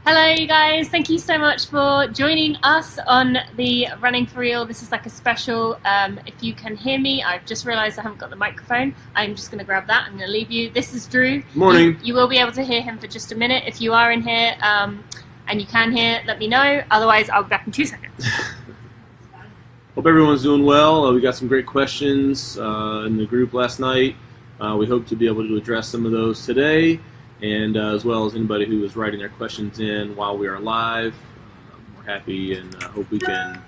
Hello you guys, thank you so much for joining us on the Running for Real. This is like a special, if you can hear me, I've just realised I haven't got the microphone. I'm just going to grab that, I'm going to leave you. This is Drew. Morning. You will be able to hear him for just a minute. If you are in here and you can hear, let me know. Otherwise, I'll be back in 2 seconds. Hope everyone's doing well. We got some great questions in the group last night. We hope to be able to address some of those today. And as well as anybody who is writing their questions in while we are live. We're happy and hope we can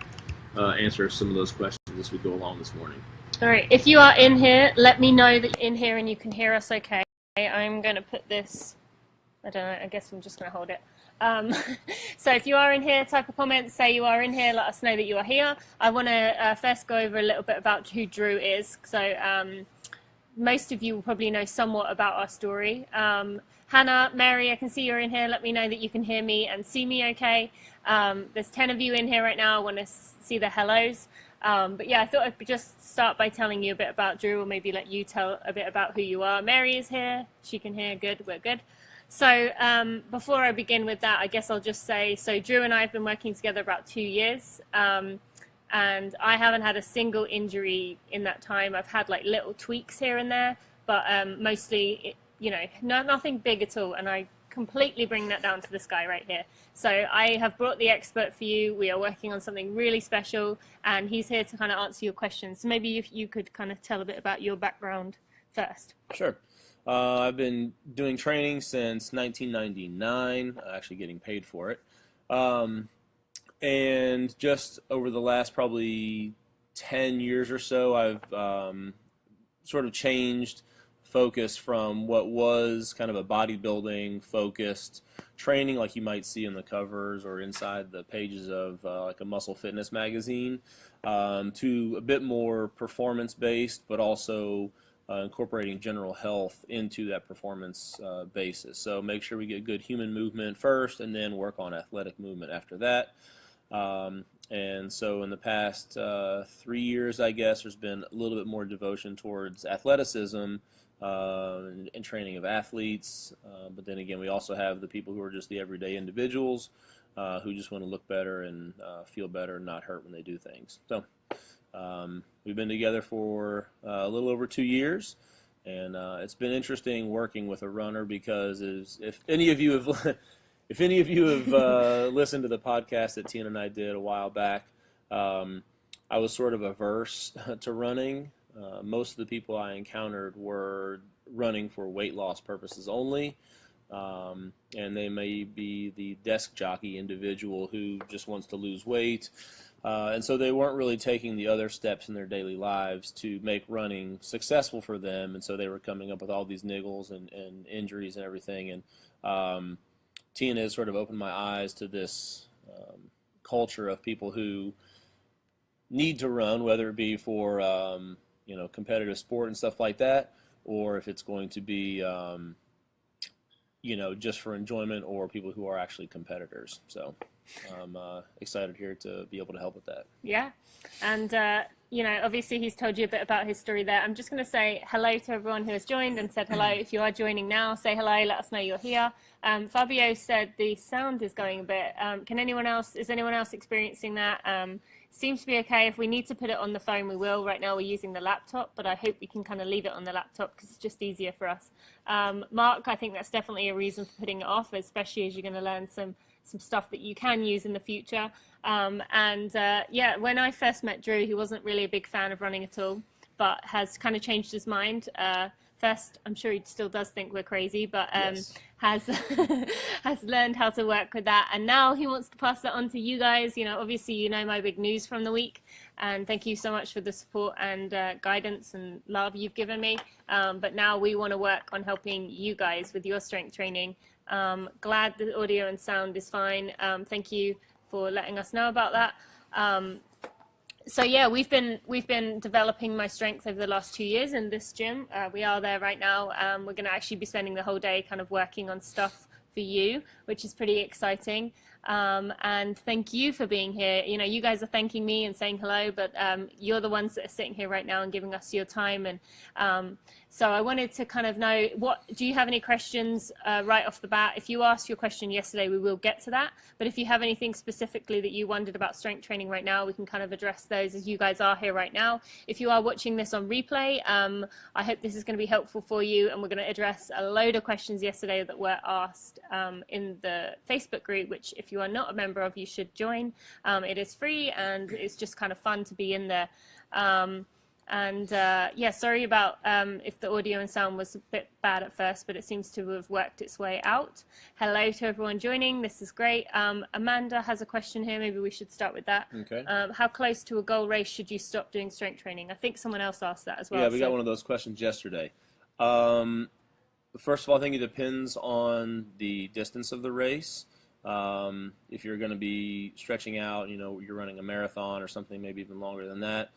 answer some of those questions as we go along this morning. All right, if you are in here, let me know that you're in here and you can hear us okay. I'm going to put this, I don't know, I guess I'm just going to hold it. So if you are in here, type a comment, say you are in here, let us know that you are here. I want to first go over a little bit about who Drew is. So most of you will probably know somewhat about our story. Hannah, Mary, I can see you're in here. Let me know that you can hear me and see me okay. There's 10 of you in here right now. I want to see the hellos. But yeah, I thought I'd just start by telling you a bit about Drew, or maybe let you tell a bit about who you are. Mary is here. She can hear. Good. We're good. So before I begin with that, I guess I'll just say, so Drew and I have been working together about 2 years. And I haven't had a single injury in that time. I've had like little tweaks here and there, but mostly, nothing big at all. And I completely bring that down to this guy right here. So I have brought the expert for you. We are working on something really special, and he's here to kind of answer your questions. So maybe if you could kind of tell a bit about your background first. Sure. I've been doing training since 1999, actually getting paid for it. And just over the last probably 10 years or so, I've sort of changed focus from what was kind of a bodybuilding focused training like you might see in the covers or inside the pages of like a muscle fitness magazine, to a bit more performance based, but also incorporating general health into that performance basis. So make sure we get good human movement first and then work on athletic movement after that. And so in the past 3 years, I guess, there's been a little bit more devotion towards athleticism and training of athletes. But then again, we also have the people who are just the everyday individuals who just want to look better and feel better and not hurt when they do things. So we've been together for a little over 2 years. And it's been interesting working with a runner because if any of you have listened to the podcast that Tina and I did a while back, I was sort of averse to running. Most of the people I encountered were running for weight loss purposes only, and they may be the desk jockey individual who just wants to lose weight, and so they weren't really taking the other steps in their daily lives to make running successful for them, and so they were coming up with all these niggles and injuries and everything, and Tina has sort of opened my eyes to this culture of people who need to run, whether it be for competitive sport and stuff like that, or if it's going to be just for enjoyment, or people who are actually competitors. So I'm excited here to be able to help with that. Yeah, and obviously he's told you a bit about his story there. I'm just going to say hello to everyone who has joined and said hello. If you are joining now, say hello, let us know you're here. Fabio said the sound is going a bit. Is anyone else experiencing that? Seems to be okay. If we need to put it on the phone, we will. Right now we're using the laptop, but I hope we can kind of leave it on the laptop because it's just easier for us. Mark, I think that's definitely a reason for putting it off, especially as you're going to learn some stuff that you can use in the future. When I first met Drew, he wasn't really a big fan of running at all, but has kind of changed his mind. First, I'm sure he still does think we're crazy, but Yes. has learned how to work with that. And now he wants to pass that on to you guys. Obviously, my big news from the week. And thank you so much for the support and guidance and love you've given me. But now we want to work on helping you guys with your strength training. Glad the audio and sound is fine. Thank you for letting us know about that. So yeah, we've been developing my strength over the last 2 years in this gym. We are there right now. We're going to actually be spending the whole day kind of working on stuff for for you, which is pretty exciting. And thank you for being here. You know, you guys are thanking me and saying hello, but you're the ones that are sitting here right now and giving us your time. And so I wanted to kind of know, do you have any questions right off the bat? If you asked your question yesterday, we will get to that. But if you have anything specifically that you wondered about strength training right now, we can kind of address those as you guys are here right now. If you are watching this on replay, I hope this is going to be helpful for you. And we're going to address a load of questions yesterday that were asked in the Facebook group, which if you are not a member of, you should join. It is free and it's just kind of fun to be in there. Yeah, sorry about if the audio and sound was a bit bad at first, but it seems to have worked its way out. Hello to everyone joining. This is great. Amanda has a question here. Maybe we should start with that. Okay. How close to a goal race should you stop doing strength training? I think someone else asked that as well. Yeah, we got one of those questions yesterday. First of all, I think it depends on the distance of the race. If you're going to be stretching out, you know, you're running a marathon or something, maybe even longer than that.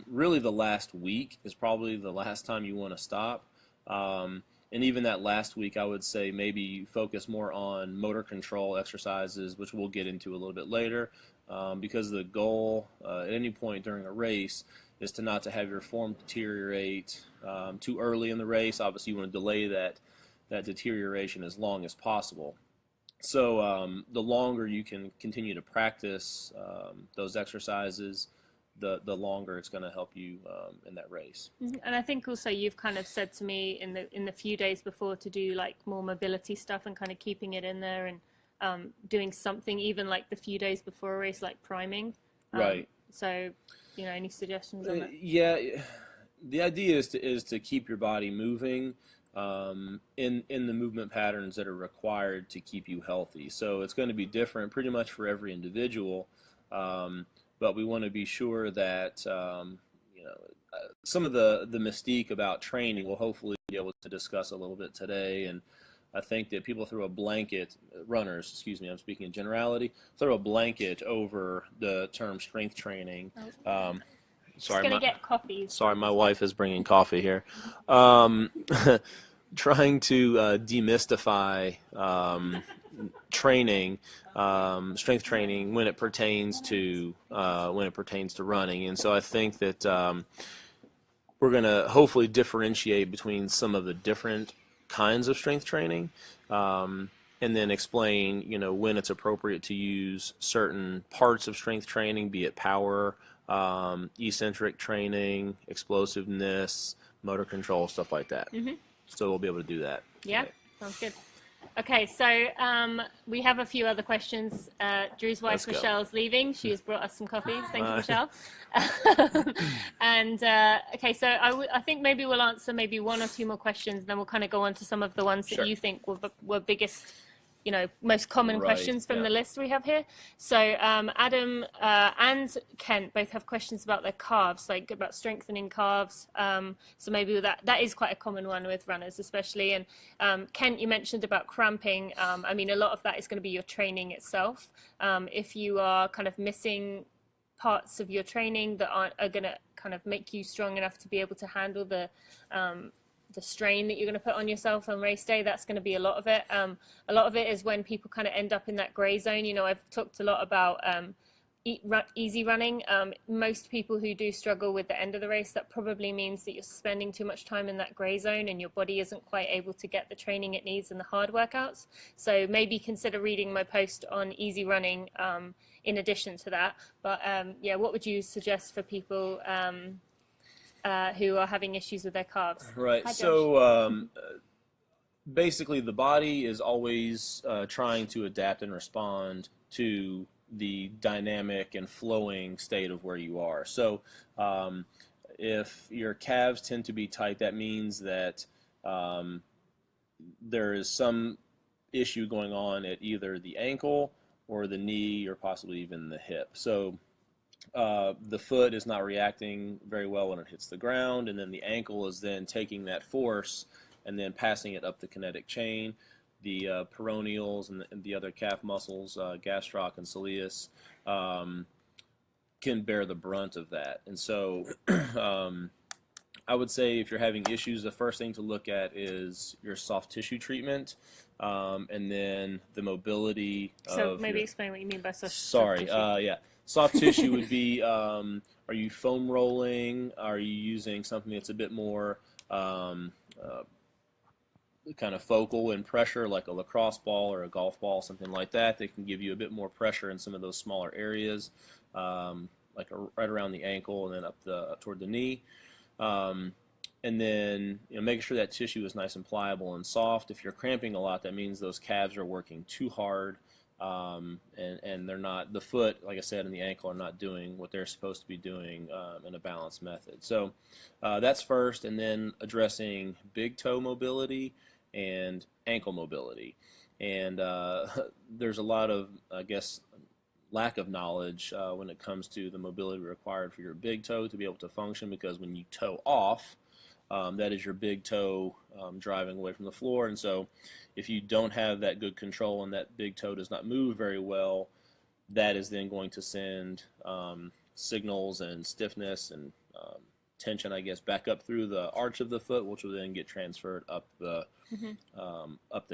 Really the last week is probably the last time you want to stop. And even that last week, I would say maybe focus more on motor control exercises, which we'll get into a little bit later, because the goal at any point during a race is to have your form deteriorate too early in the race. Obviously, you want to delay that deterioration as long as possible. So the longer you can continue to practice those exercises, the longer it's going to help you in that race. And I think also you've kind of said to me in the few days before to do like more mobility stuff and kind of keeping it in there and doing something even like the few days before a race, like priming. Right. So, you know, any suggestions on that? Yeah, the idea is to keep your body moving in the movement patterns that are required to keep you healthy. So it's going to be different pretty much for every individual. But we want to be sure that you know, some of the mystique about training we'll hopefully be able to discuss a little bit today. And I think that people throw a blanket, runners, excuse me, I'm speaking in generality, throw a blanket over the term strength training. Sorry, gonna get coffee. Sorry, my wife is bringing coffee here. Trying to demystify training, strength training when it pertains to running, and so I think that we're going to hopefully differentiate between some of the different kinds of strength training, and then explain, you know, when it's appropriate to use certain parts of strength training, be it power, eccentric training, explosiveness, motor control, stuff like that. So we'll be able to do that. Yeah, sounds good. Okay, so we have a few other questions. Drew's wife, Michelle's leaving. She has brought us some coffees. Thank you, Michelle. And okay, so I think maybe we'll answer maybe one or two more questions, and then we'll kind of go on to some of the ones that you think were biggest, you know, most common questions from the list we have here. So Adam and Kent both have questions about their calves, like about strengthening calves. So maybe that is quite a common one with runners, especially. And Kent, you mentioned about cramping. I mean, a lot of that is going to be your training itself. If you are kind of missing parts of your training that are going to kind of make you strong enough to be able to handle the strain that you're going to put on yourself on race day, that's going to be a lot of it. A lot of it is when people kind of end up in that gray zone. You know, I've talked a lot about easy running. Most people who do struggle with the end of the race, that probably means that you're spending too much time in that gray zone and your body isn't quite able to get the training it needs in the hard workouts. So maybe consider reading my post on easy running in addition to that. But yeah, what would you suggest for people who are having issues with their calves? Right. So basically, the body is always trying to adapt and respond to the dynamic and flowing state of where you are. So if your calves tend to be tight, that means that there is some issue going on at either the ankle or the knee or possibly even the hip. So the foot is not reacting very well when it hits the ground, and then the ankle is then taking that force and then passing it up the kinetic chain. The peroneals and the other calf muscles, gastroc and soleus, can bear the brunt of that. And so I would say if you're having issues, the first thing to look at is your soft tissue treatment, and then the mobility So of maybe your, explain what you mean by soft sorry, tissue. yeah. Soft tissue would be, are you foam rolling? Are you using something that's a bit more kind of focal in pressure, like a lacrosse ball or a golf ball, something like that? They can give you a bit more pressure in some of those smaller areas, like right around the ankle and then up toward the knee. And then making sure that tissue is nice and pliable and soft. If you're cramping a lot, that means those calves are working too hard, and they're not, the foot, like I said, and the ankle are not doing what they're supposed to be doing in a balanced method. So that's first, and then addressing big toe mobility and ankle mobility. And there's a lot of, I guess, lack of knowledge when it comes to the mobility required for your big toe to be able to function, because when you toe off, that is your big toe driving away from the floor. And so if you don't have that good control and that big toe does not move very well, that is then going to send signals and stiffness and tension, I guess, back up through the arch of the foot, which will then get transferred up the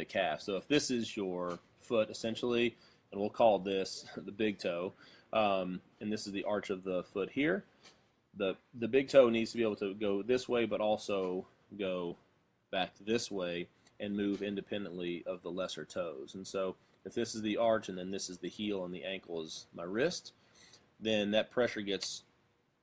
calf. So if this is your foot, essentially, and we'll call this the big toe, and this is the arch of the foot here, the big toe needs to be able to go this way, but also go back this way and move independently of the lesser toes. And so if this is the arch and then this is the heel and the ankle is my wrist, then that pressure gets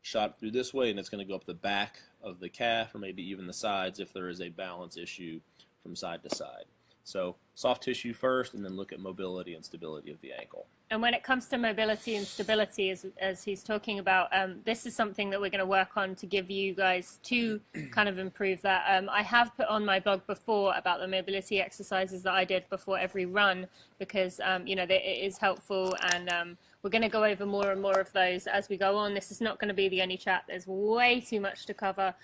shot through this way, and it's going to go up the back of the calf or maybe even the sides if there is a balance issue from side to side. So soft tissue first, and then look at mobility and stability of the ankle. And when it comes to mobility and stability, as he's talking about, this is something that we're going to work on to give you guys to kind of improve that. I have put on my blog before about the mobility exercises that I did before every run, because it is helpful, and we're going to go over more and more of those as we go on. This is not going to be the only chat. There's way too much to cover,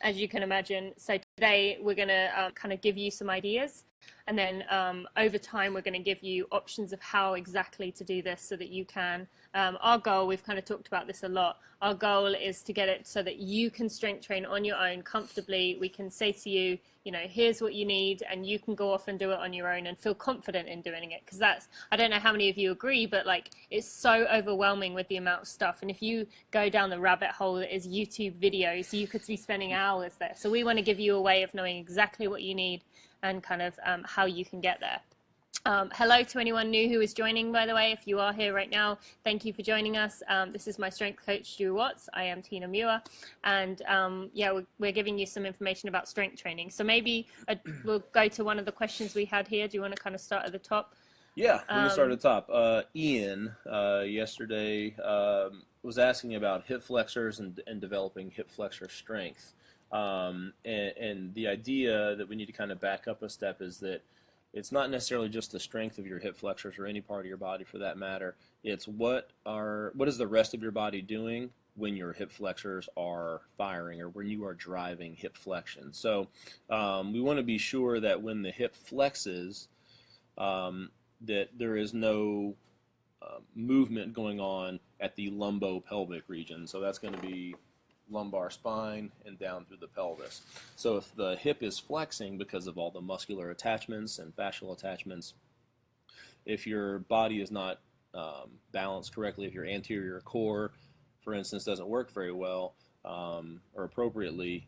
as you can imagine. So today we're going to kind of give you some ideas. And then over time, we're going to give you options of how exactly to do this so that you can. Our goal, we've kind of talked about this a lot, our goal is to get it so that you can strength train on your own comfortably. We can say to you, here's what you need, and you can go off and do it on your own and feel confident in doing it. Because I don't know how many of you agree, but it's so overwhelming with the amount of stuff. And if you go down the rabbit hole that is YouTube videos, you could be spending hours there. So we want to give you a way of knowing exactly what you need and kind of how you can get there. Hello to anyone new who is joining, by the way. If you are here right now, thank you for joining us. This is my strength coach, Stu Watts. I am Tina Muir. And we're giving you some information about strength training. So maybe we'll go to one of the questions we had here. Do you want to kind of start at the top? Yeah, we can start at the top. Ian yesterday was asking about hip flexors and developing hip flexor strength. And the idea that we need to kind of back up a step is that it's not necessarily just the strength of your hip flexors or any part of your body for that matter. It's what is the rest of your body doing when your hip flexors are firing or when you are driving hip flexion. So we want to be sure that when the hip flexes, that there is no movement going on at the lumbopelvic region. So that's going to be lumbar spine and down through the pelvis. So if the hip is flexing because of all the muscular attachments and fascial attachments, if your body is not balanced correctly, if your anterior core, for instance, doesn't work very well or appropriately,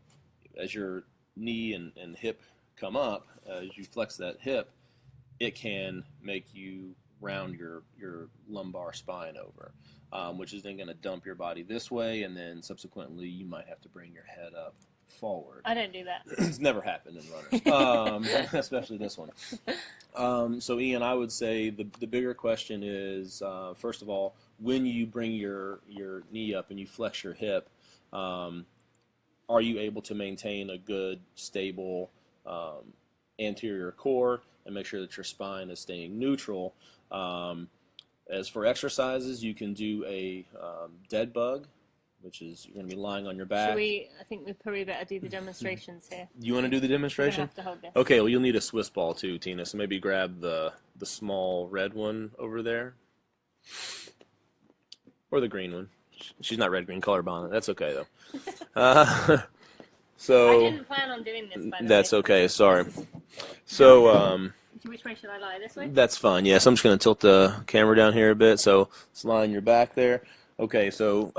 as your knee and hip come up, as you flex that hip, it can make you round your lumbar spine over. Which is then going to dump your body this way, and then subsequently you might have to bring your head up forward. I don't do that. It's never happened in runners, especially this one. So Ian, I would say the bigger question is, first of all, when you bring your knee up and you flex your hip, are you able to maintain a good, stable anterior core and make sure that your spine is staying neutral? As for exercises, you can do a dead bug, which is you're going to be lying on your back. I think we probably better do the demonstrations here. You want to do the demonstration? We're going to have to hold this. Okay, well, you'll need a Swiss ball too, Tina, so maybe grab the small red one over there. Or the green one. She's not red-green colorblind. That's okay, though. So I didn't plan on doing this, by the way. that's okay. Sorry. This is, So which way should I lie? This way? that's fine. Yes, I'm just going to tilt the camera down here a bit, so it's lying your back there. Okay, so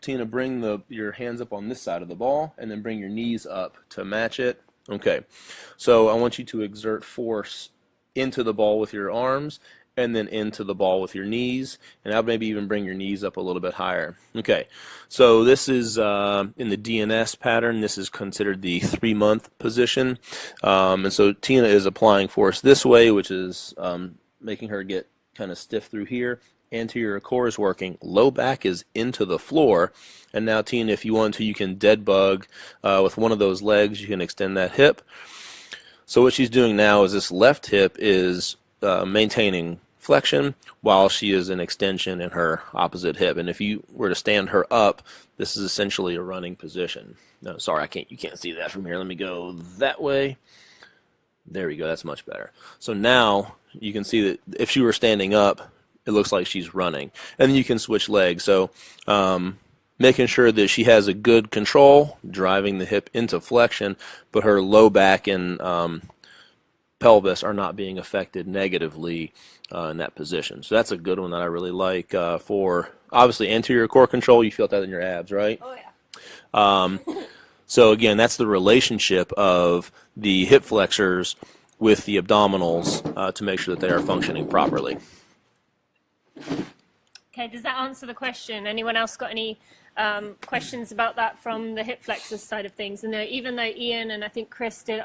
Tina, bring your hands up on this side of the ball, and then bring your knees up to match it. Okay, so I want you to exert force into the ball with your arms, and then into the ball with your knees, and I'll maybe even bring your knees up a little bit higher. Okay, so this is in the DNS pattern. This is considered the 3-month position, and so Tina is applying force this way, which is making her get kind of stiff through here. Anterior core is working, low back is into the floor, and now Tina, if you want to, you can dead bug with one of those legs. You can extend that hip. So what she's doing now is this left hip is maintaining flexion while she is in extension in her opposite hip. And if you were to stand her up, this is essentially a running position. No, sorry, you can't see that from here. Let me go that way. There we go. That's much better. So now you can see that if she were standing up, it looks like she's running. And then you can switch legs. So making sure that she has a good control, driving the hip into flexion, but her low back and pelvis are not being affected negatively in that position. So that's a good one that I really like for, obviously, anterior core control. You feel that in your abs, right? Oh, yeah. So again, that's the relationship of the hip flexors with the abdominals to make sure that they are functioning properly. Okay, does that answer the question? Anyone else got any questions about that from the hip flexors side of things? And even though Ian and I think Chris did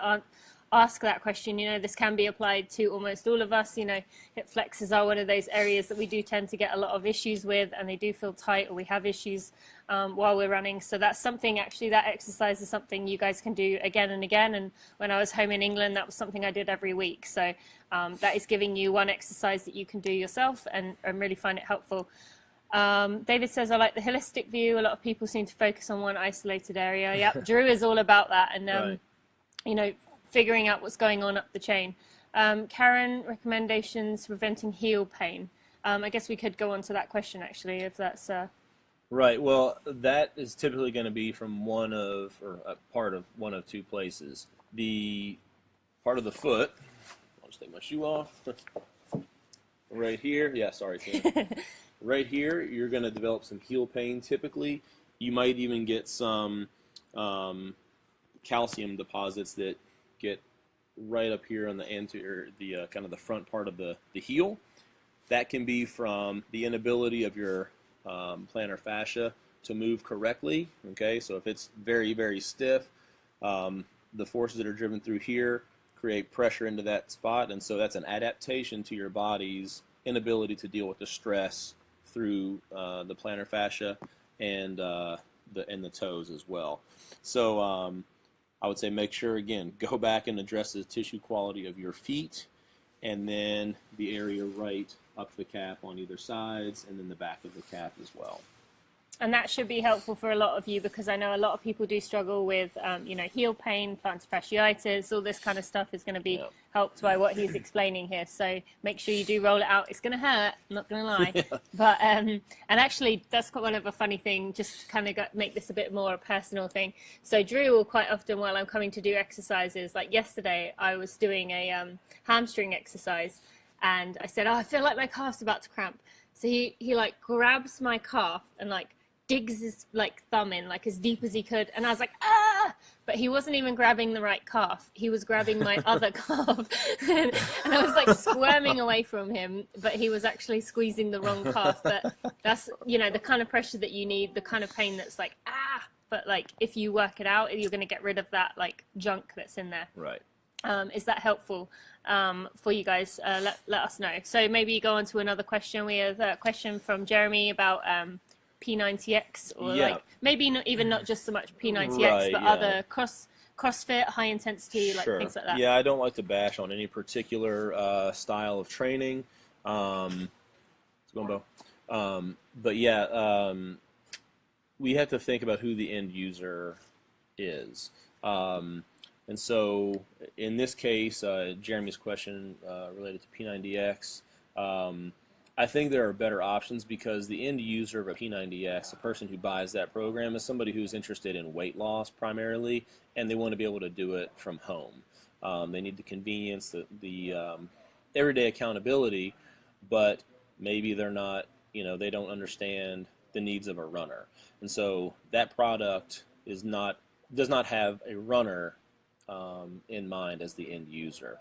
ask that question, this can be applied to almost all of us. Hip flexors are one of those areas that we do tend to get a lot of issues with, and they do feel tight, or we have issues while we're running. So that's something, actually, that exercise is something you guys can do again and again. And when I was home in England, that was something I did every week. So that is giving you one exercise that you can do yourself and really find it helpful. David says, I like the holistic view. A lot of people seem to focus on one isolated area. Yep, Drew is all about that. And, Right. Figuring out what's going on up the chain. Karen, recommendations preventing heel pain. I guess we could go on to that question, actually, if that's... Right. Well, that is typically going to be from a part of one of two places. The part of the foot, I'll just take my shoe off, right here. Yeah, sorry, Tim. Right here, you're going to develop some heel pain typically. You might even get some calcium deposits that get right up here on the anterior, the kind of the front part of the heel. That can be from the inability of your plantar fascia to move correctly. Okay, so if it's very, very stiff, the forces that are driven through here create pressure into that spot, and so that's an adaptation to your body's inability to deal with the stress through the plantar fascia and the toes as well. So I would say make sure, again, go back and address the tissue quality of your feet, and then the area right up the calf on either sides, and then the back of the calf as well. And that should be helpful for a lot of you, because I know a lot of people do struggle with, heel pain, plantar fasciitis, all this kind of stuff is going to be helped by what he's explaining here. So make sure you do roll it out. It's going to hurt, I'm not going to lie. Yeah. But, and actually, that's kind of a funny thing, just to kind of make this a bit more a personal thing. So Drew will quite often, while I'm coming to do exercises, like yesterday, I was doing a hamstring exercise, and I said, I feel like my calf's about to cramp. So he grabs my calf and digs his thumb in as deep as he could, and I was like, ah! But he wasn't even grabbing the right calf. He was grabbing my other calf, and I was squirming away from him, but he was actually squeezing the wrong calf. But that's the kind of pressure that you need, the kind of pain that's ah! But if you work it out, you're going to get rid of that junk that's in there. Right. Is that helpful for you guys? Let us know. So maybe go on to another question. We have a question from Jeremy about P90X, or maybe not just so much P90X, right, but other CrossFit, high intensity, sure. Things like that. Yeah, I don't like to bash on any particular style of training. But yeah, we have to think about who the end user is. And so in this case, Jeremy's question related to P90X, I think there are better options because the end user of a P90X, the person who buys that program, is somebody who's interested in weight loss primarily, and they want to be able to do it from home. They need the convenience, the everyday accountability, but maybe they're not, they don't understand the needs of a runner. And so that product does not have a runner in mind as the end user.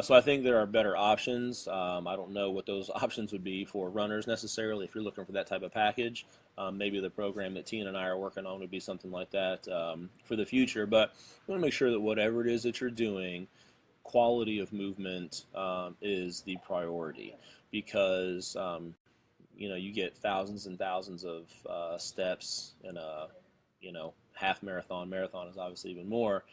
So I think there are better options. I don't know what those options would be for runners necessarily. If you're looking for that type of package, maybe the program that Tina and I are working on would be something like that for the future. But you want to make sure that whatever it is that you're doing, quality of movement is the priority, because you get thousands and thousands of steps in a half marathon. Marathon is obviously even more.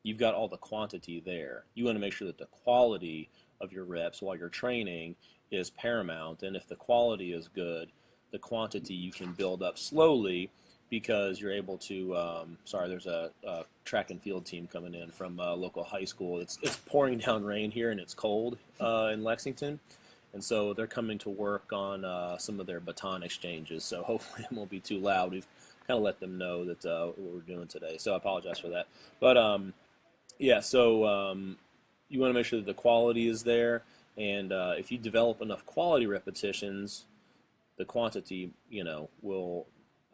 You've got all the quantity there. You want to make sure that the quality of your reps while you're training is paramount. And if the quality is good, the quantity you can build up slowly, because you're able to, there's a track and field team coming in from a local high school. It's pouring down rain here and it's cold in Lexington. And so they're coming to work on some of their baton exchanges. So hopefully it won't be too loud. We've kind of let them know that what we're doing today. So I apologize for that. But so you want to make sure that the quality is there. And if you develop enough quality repetitions, the quantity, will,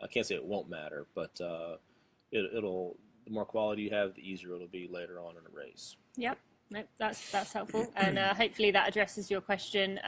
I can't say it won't matter, but it'll, the more quality you have, the easier it'll be later on in a race. Yep. Nope, that's helpful, and hopefully that addresses your question.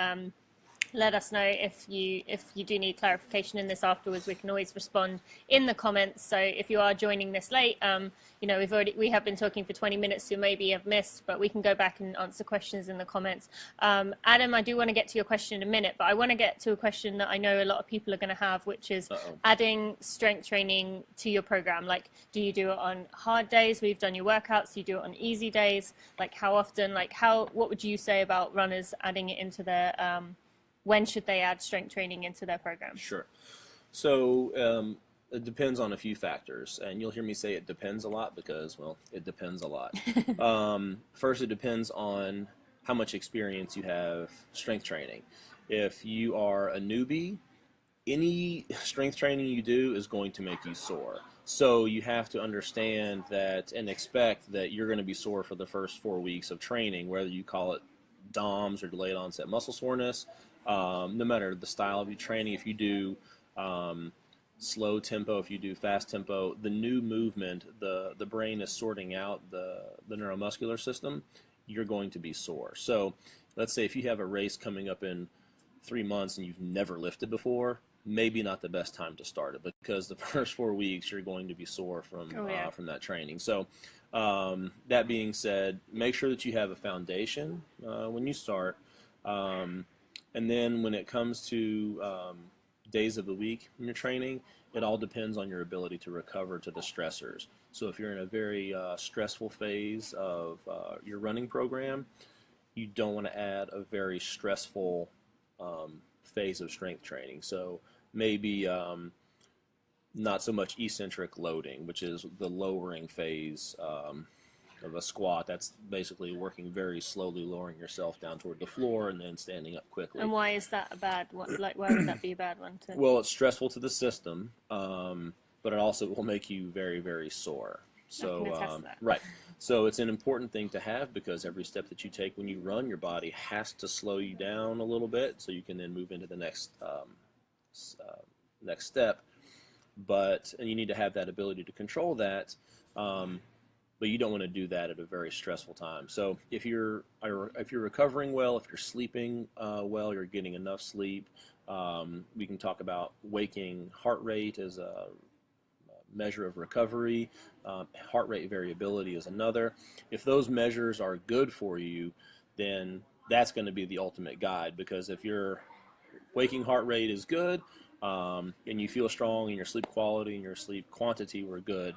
Let us know if you do need clarification in this afterwards. We can always respond in the comments. So if you are joining this late, we have been talking for 20 minutes, so maybe you've missed, but we can go back and answer questions in the comments. Adam, I do want to get to your question in a minute, but I want to get to a question that I know a lot of people are going to have, which is adding strength training to your program. Like, do you do it on hard days where you've done your workouts? Do you do it on easy days? Like, how often? Like, what would you say about runners adding it into their when should they add strength training into their program? Sure. So it depends on a few factors, and you'll hear me say it depends a lot because, well, it depends a lot. First, it depends on how much experience you have strength training. If you are a newbie, any strength training you do is going to make you sore. So you have to understand that and expect that you're going to be sore for the first 4 weeks of training, whether you call it DOMS or delayed onset muscle soreness. No matter the style of your training, if you do slow tempo, if you do fast tempo, the new movement, the brain is sorting out the neuromuscular system, you're going to be sore. So let's say if you have a race coming up in 3 months and you've never lifted before, maybe not the best time to start it, because the first 4 weeks you're going to be sore from that training. So that being said, make sure that you have a foundation when you start. And then when it comes to days of the week when you're training, it all depends on your ability to recover to the stressors. So if you're in a very stressful phase of your running program, you don't want to add a very stressful phase of strength training. So maybe not so much eccentric loading, which is the lowering phase of a squat. That's basically working very slowly, lowering yourself down toward the floor and then standing up quickly. And why is that a bad one? Like, why would that be a bad one to? Well, it's stressful to the system, but it also will make you very, very sore. So, right. So it's an important thing to have, because every step that you take when you run, your body has to slow you down a little bit so you can then move into the next step. And you need to have that ability to control that. But you don't want to do that at a very stressful time. So if you're recovering well, if you're sleeping well, you're getting enough sleep. We can talk about waking heart rate as a measure of recovery. Heart rate variability is another. If those measures are good for you, then that's going to be the ultimate guide, because if your waking heart rate is good and you feel strong and your sleep quality and your sleep quantity were good,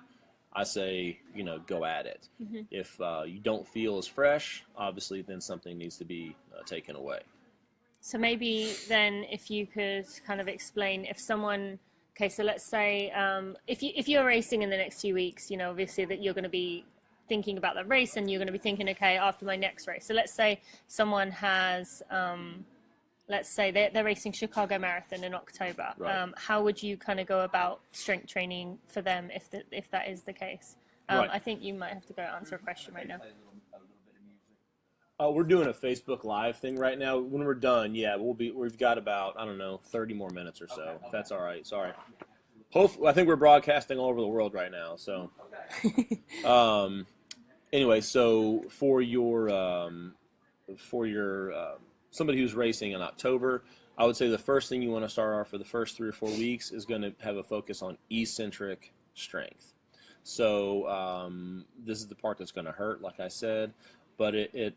I say, go at it. Mm-hmm. If you don't feel as fresh, obviously then something needs to be taken away. So maybe then if you could kind of explain, if someone, okay, so let's say if you're racing in the next few weeks, obviously that you're going to be thinking about that race and you're going to be thinking, okay, after my next race. So let's say someone has let's say they're racing Chicago Marathon in October. Right. How would you kind of go about strength training for them if that is the case? Right. I think you might have to go answer a question right now. We're doing a Facebook Live thing right now. When we're done, yeah, we've got about, I don't know, 30 more minutes or so. If that's all right. Sorry. Hopefully, I think we're broadcasting all over the world right now. So, anyway, so for your somebody who's racing in October, I would say the first thing you want to start off for the first 3 or 4 weeks is going to have a focus on eccentric strength. So this is the part that's going to hurt, like I said, but it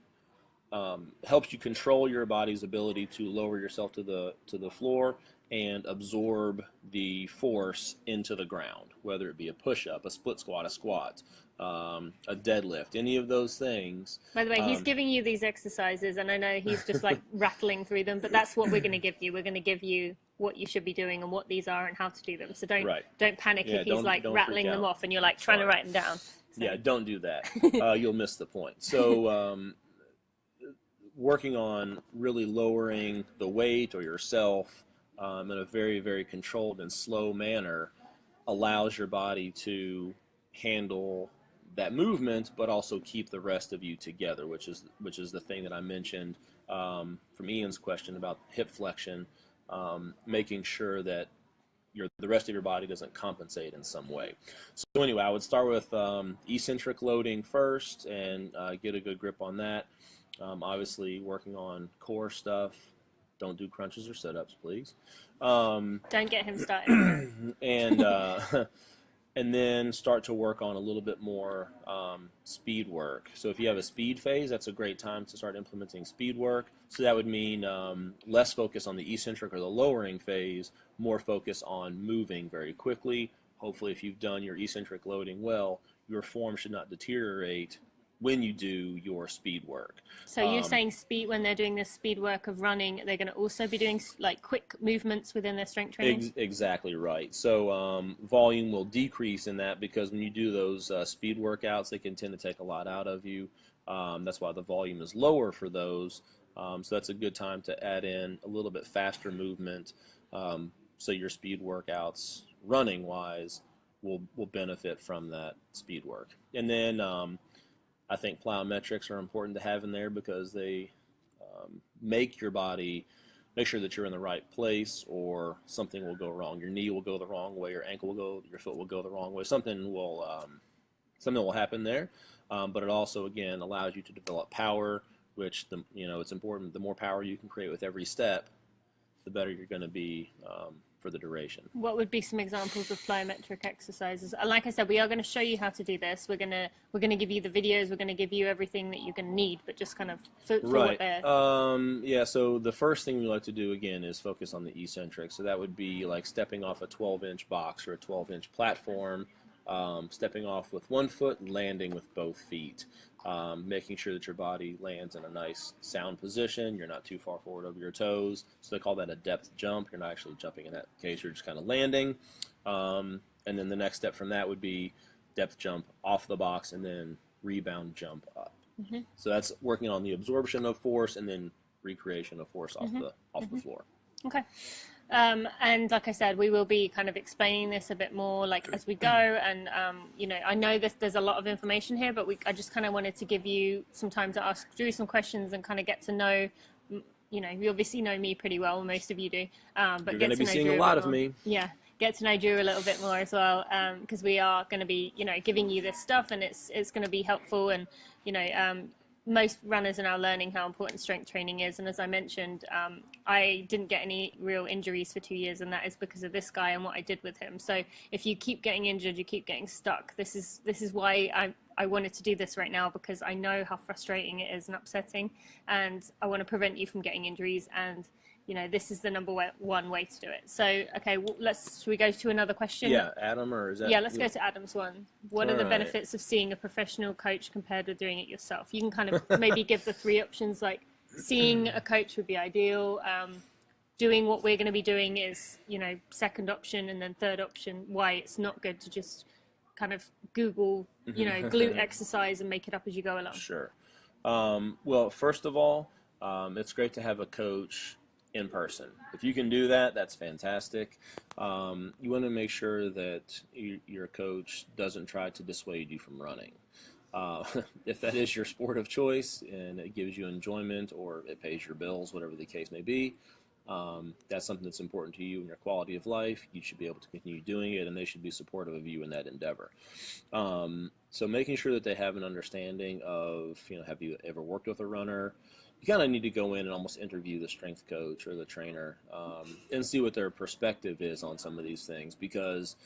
helps you control your body's ability to lower yourself to the floor and absorb the force into the ground, whether it be a push-up, a split squat, a squat, a deadlift, any of those things. By the way, he's giving you these exercises, and I know he's just like rattling through them, but that's what we're going to give you. We're going to give you what you should be doing and what these are and how to do them. So don't panic if he's like rattling them off and you're like trying to write them down. So. Yeah, don't do that. You'll miss the point. So working on really lowering the weight or yourself in a very, very controlled and slow manner allows your body to handle that movement, but also keep the rest of you together, which is the thing that I mentioned from Ian's question about hip flexion, making sure that the rest of your body doesn't compensate in some way. So anyway, I would start with eccentric loading first and get a good grip on that. Obviously, working on core stuff. Don't do crunches or sit-ups, please. Don't get him started. And then start to work on a little bit more speed work. So if you have a speed phase, that's a great time to start implementing speed work. So that would mean less focus on the eccentric or the lowering phase, more focus on moving very quickly. Hopefully, if you've done your eccentric loading well, your form should not deteriorate when you do your speed work. So you're saying speed, when they're doing this speed work of running, they're going to also be doing like quick movements within their strength training? Exactly right. So volume will decrease in that because when you do those speed workouts, they can tend to take a lot out of you. That's why the volume is lower for those. So that's a good time to add in a little bit faster movement. So your speed workouts, running wise, will benefit from that speed work. And then I think plyometrics are important to have in there because they make sure that you're in the right place, or something will go wrong. Your knee will go the wrong way, your ankle will go, your foot will go the wrong way. Something will happen there. But it also, again, allows you to develop power, which it's important. The more power you can create with every step, the better you're going to be for the duration. What would be some examples of plyometric exercises? And like I said, we are going to show you how to do this. We're going to give you the videos. We're going to give you everything that you're going to need, but just kind of for right. What they're... Yeah. So the first thing we like to do again is focus on the eccentric. So that would be like stepping off a 12-inch box or a 12-inch platform, stepping off with one foot, landing with both feet. Making sure that your body lands in a nice sound position. You're not too far forward over your toes. So they call that a depth jump. You're not actually jumping in that case. You're just kind of landing. And then the next step from that would be depth jump off the box and then rebound jump up. Mm-hmm. So that's working on the absorption of force and then recreation of force off the floor. Okay. And like I said, we will be kind of explaining this a bit more like as we go. And, I know there's a lot of information here, but I just kind of wanted to give you some time to ask Drew some questions and kind of get to know, you obviously know me pretty well, most of you do. But you're going to be seeing a lot of me. Yeah. Get to know Drew a little bit more as well, because we are going to be, giving you this stuff, and it's going to be helpful. And, most runners are now learning how important strength training is. And as I mentioned, I didn't get any real injuries for 2 years, and that is because of this guy and what I did with him. So if you keep getting injured, you keep getting stuck. This is why I wanted to do this right now, because I know how frustrating it is and upsetting, and I want to prevent you from getting injuries. And this is the number one way to do it. So, okay, should we go to another question? Yeah, Adam, or is that? Yeah, let's go to Adam's one. What are the benefits of seeing a professional coach compared with doing it yourself? You can kind of maybe give the 3 options, like seeing a coach would be ideal. Doing what we're going to be doing is, second option, and then third option, why it's not good to just kind of Google, glute exercise and make it up as you go along. Sure. Well, first of all, it's great to have a coach in person. If you can do that, that's fantastic. You want to make sure that your coach doesn't try to dissuade you from running. If that is your sport of choice and it gives you enjoyment or it pays your bills, whatever the case may be, that's something that's important to you and your quality of life, you should be able to continue doing it, and they should be supportive of you in that endeavor. So making sure that they have an understanding of, have you ever worked with a runner? You kind of need to go in and almost interview the strength coach or the trainer and see what their perspective is on some of these things, because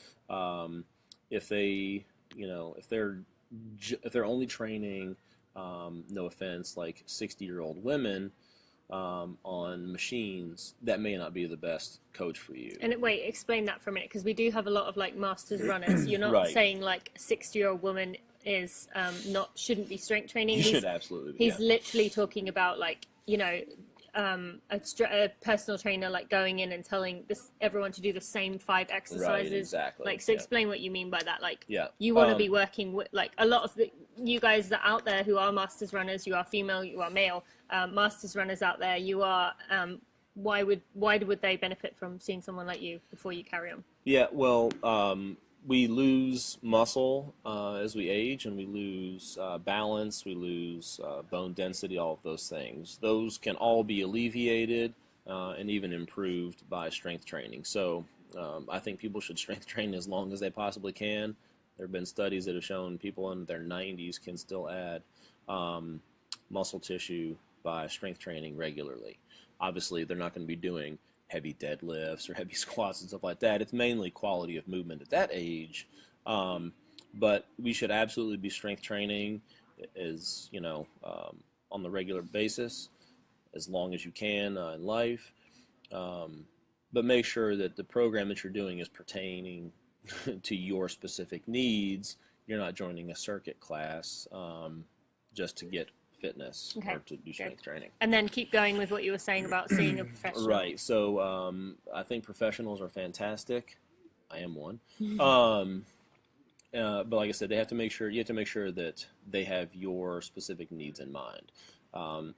if they, if they're only training, no offense, like 60-year-old women on machines, that may not be the best coach for you. And wait, explain that for a minute, because we do have a lot of like masters runners. You're not Right. saying like a 60-year-old woman is shouldn't be strength training. You should absolutely be. He's literally talking about like, a personal trainer like going in and telling everyone to do the same 5 exercises. Right, exactly. Like, so explain what you mean by that. Like, Yeah. you want to be working with like a lot of you guys that are out there who are masters runners. You are female, you are male. Masters runners out there. You are. Why would they benefit from seeing someone like you before you carry on? Yeah. Well, we lose muscle as we age, and we lose balance, we lose bone density, all of those things. Those can all be alleviated and even improved by strength training. So I think people should strength train as long as they possibly can. There have been studies that have shown people in their 90s can still add muscle tissue by strength training regularly. Obviously, they're not going to be doing heavy deadlifts or heavy squats and stuff like that. It's mainly quality of movement at that age. But we should absolutely be strength training on the regular basis, as long as you can in life. But make sure that the program that you're doing is pertaining to your specific needs. You're not joining a circuit class just to get fitness or to do strength training. And then keep going with what you were saying about seeing a professional. Right. So I think professionals are fantastic. I am one. But like I said, you have to make sure that they have your specific needs in mind.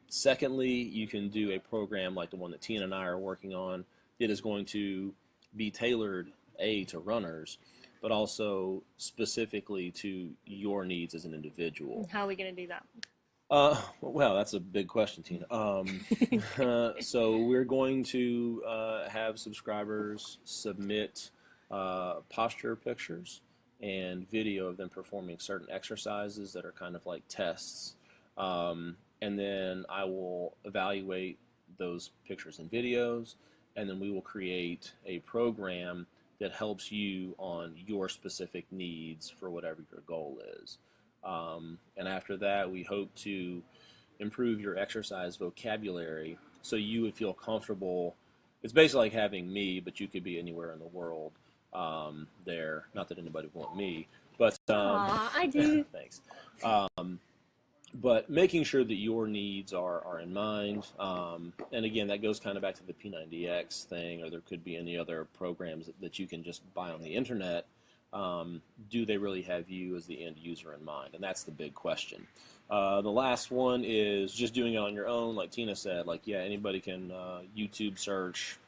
Secondly, you can do a program like the one that Tina and I are working on. It is going to be tailored, to runners, but also specifically to your needs as an individual. How are we going to do that? Well, that's a big question, Tina. So we're going to have subscribers submit posture pictures and video of them performing certain exercises that are kind of like tests. And then I will evaluate those pictures and videos, and then we will create a program that helps you on your specific needs for whatever your goal is. And after that, we hope to improve your exercise vocabulary so you would feel comfortable. It's basically like having me, but you could be anywhere in the world there. Not that anybody would want me, but I do. Thanks. But making sure that your needs are in mind. And again, that goes kind of back to the P90X thing, or there could be any other programs that you can just buy on the internet. Do they really have you as the end user in mind? And that's the big question. The last one is just doing it on your own, like Tina said. Like, yeah, anybody can YouTube search,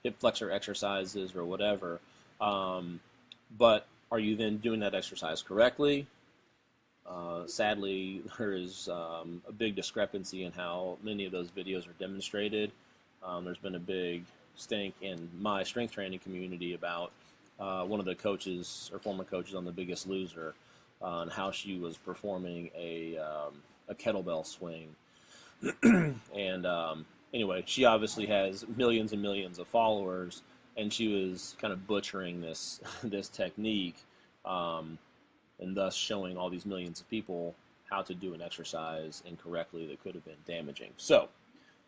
hip flexor exercises or whatever. But are you then doing that exercise correctly? Sadly, there is a big discrepancy in how many of those videos are demonstrated. There's been a big stink in my strength training community about one of the coaches or former coaches on The Biggest Loser on how she was performing a kettlebell swing. And anyway, she obviously has millions and millions of followers, and she was kind of butchering this technique, and thus showing all these millions of people how to do an exercise incorrectly that could have been damaging. So,